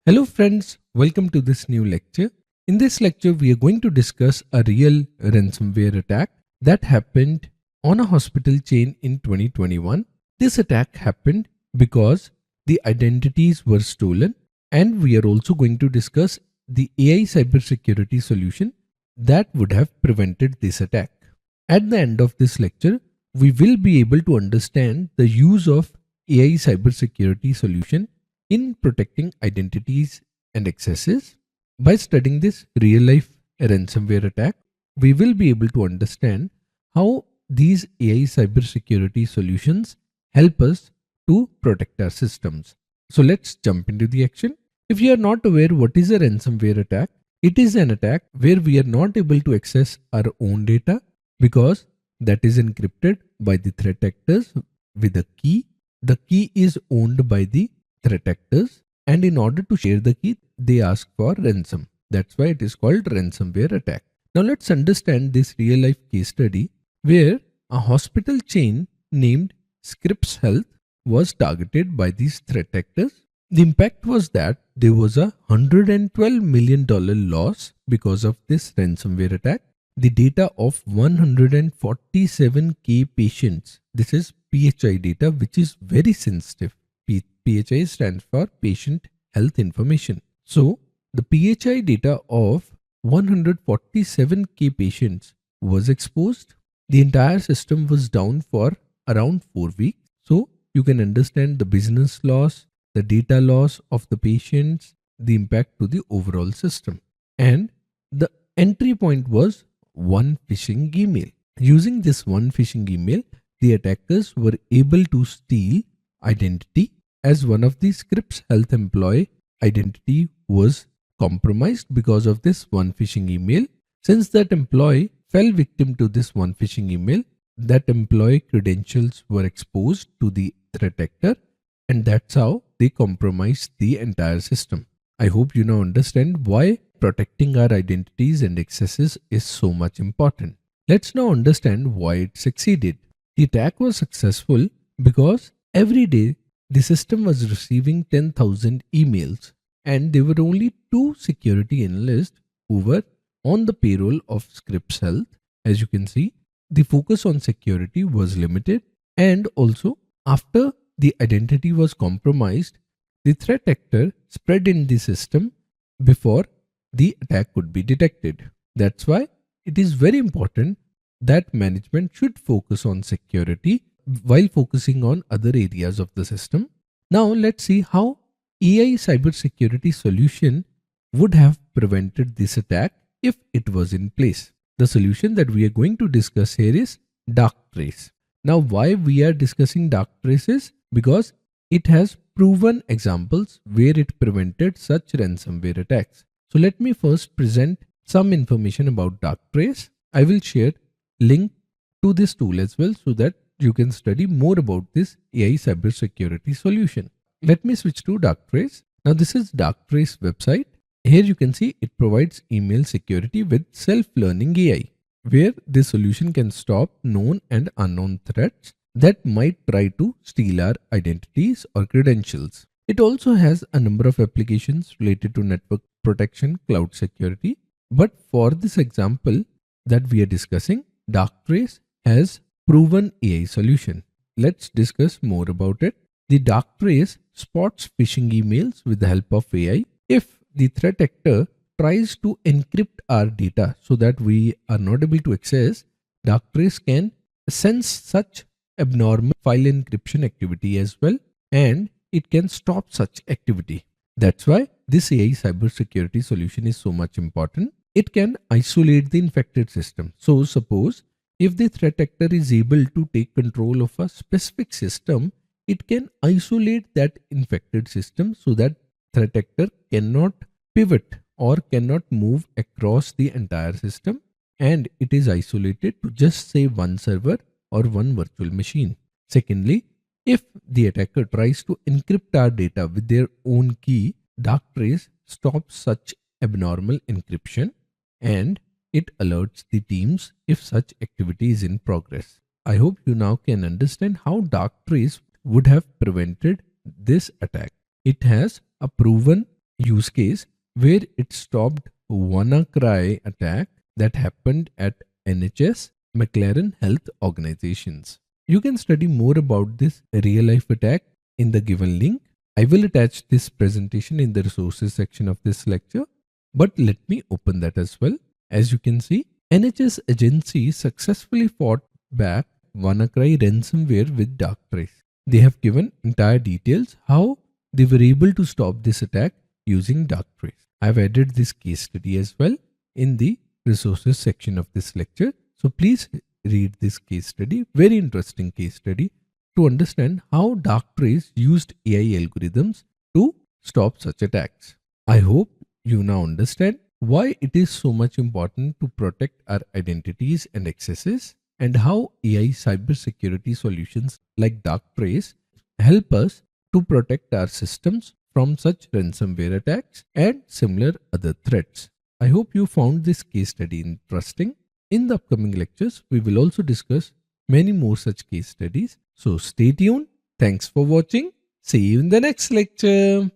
Hello friends, welcome to this new lecture. In this lecture, we are going to discuss a real ransomware attack that happened on a hospital chain in 2021. This attack happened because the identities were stolen, and we are also going to discuss the AI cybersecurity solution that would have prevented this attack. At the end of this lecture, we will be able to understand the use of AI cybersecurity solution in protecting identities and accesses. By studying this real life ransomware attack, we will be able to understand how these AI cybersecurity solutions help us to protect our systems. So let's jump into the action. If you are not aware what is a ransomware attack, it is an attack where we are not able to access our own data because that is encrypted by the threat actors with a key. The key is owned by the threat actors, and in order to share the key they ask for ransom. That's why it is called ransomware attack. Now let's understand this real life case study where a hospital chain named Scripps Health was targeted by these threat actors. The impact was that there was a $112 million loss because of this ransomware attack. The data of 147k patients, this is PHI data, which is very sensitive. PHI stands for patient health information. So the PHI data of 147k patients was exposed. The entire system was down for around 4 weeks. So you can understand the business loss, the data loss of the patients, the impact to the overall system. And the entry point was one phishing email. Using this one phishing email, the attackers were able to steal identity, as one of the Scripps Health employee identity was compromised because of this one phishing email. Since that employee fell victim to this one phishing email, that employee credentials were exposed to the threat actor, and that's how they compromised the entire system. I hope you now understand why protecting our identities and accesses is so much important. Let's now understand why it succeeded. The attack was successful because every day the system was receiving 10,000 emails, and there were only 2 security analysts who were on the payroll of Scripps Health. As you can see, the focus on security was limited, and also after the identity was compromised, the threat actor spread in the system before the attack could be detected. That's why it is very important that management should focus on security while focusing on other areas of the system. Now let's see how AI cybersecurity solution would have prevented this attack if it was in place. The solution that we are going to discuss here is Darktrace. Now why we are discussing Darktrace is because it has proven examples where it prevented such ransomware attacks. So let me first present some information about Darktrace. I will share link to this tool as well so that you can study more about this AI cybersecurity solution. Let me switch to Darktrace. Now this is Darktrace website. Here you can see it provides email security with self-learning AI, where this solution can stop known and unknown threats that might try to steal our identities or credentials. It also has a number of applications related to network protection, cloud security. But for this example that we are discussing, Darktrace has proven AI solution. Let's discuss more about it. The Darktrace spots phishing emails with the help of AI. If the threat actor tries to encrypt our data so that we are not able to access, Darktrace can sense such abnormal file encryption activity as well, and it can stop such activity. That's why this AI cybersecurity solution is so much important. It can isolate the infected system. So suppose if the threat actor is able to take control of a specific system, it can isolate that infected system so that threat actor cannot pivot or cannot move across the entire system, and it is isolated to just say one server or one virtual machine. Secondly, if the attacker tries to encrypt our data with their own key, Darktrace stops such abnormal encryption and it alerts the teams if such activity is in progress. I hope you now can understand how Darktrace would have prevented this attack. It has a proven use case where it stopped WannaCry attack that happened at NHS McLaren Health Organizations. You can study more about this real life attack in the given link. I will attach this presentation in the resources section of this lecture, but let me open that as well. As you can see, NHS agency successfully fought back WannaCry ransomware with Darktrace. They have given entire details how they were able to stop this attack using Darktrace. I have added this case study as well in the resources section of this lecture. So please read this case study, very interesting case study, to understand how Darktrace used AI algorithms to stop such attacks. I hope you now understand why it is so much important to protect our identities and accesses, and how AI cybersecurity solutions like Darktrace help us to protect our systems from such ransomware attacks and similar other threats. I hope you found this case study interesting. In the upcoming lectures, we will also discuss many more such case studies. So stay tuned. Thanks for watching. See you in the next lecture.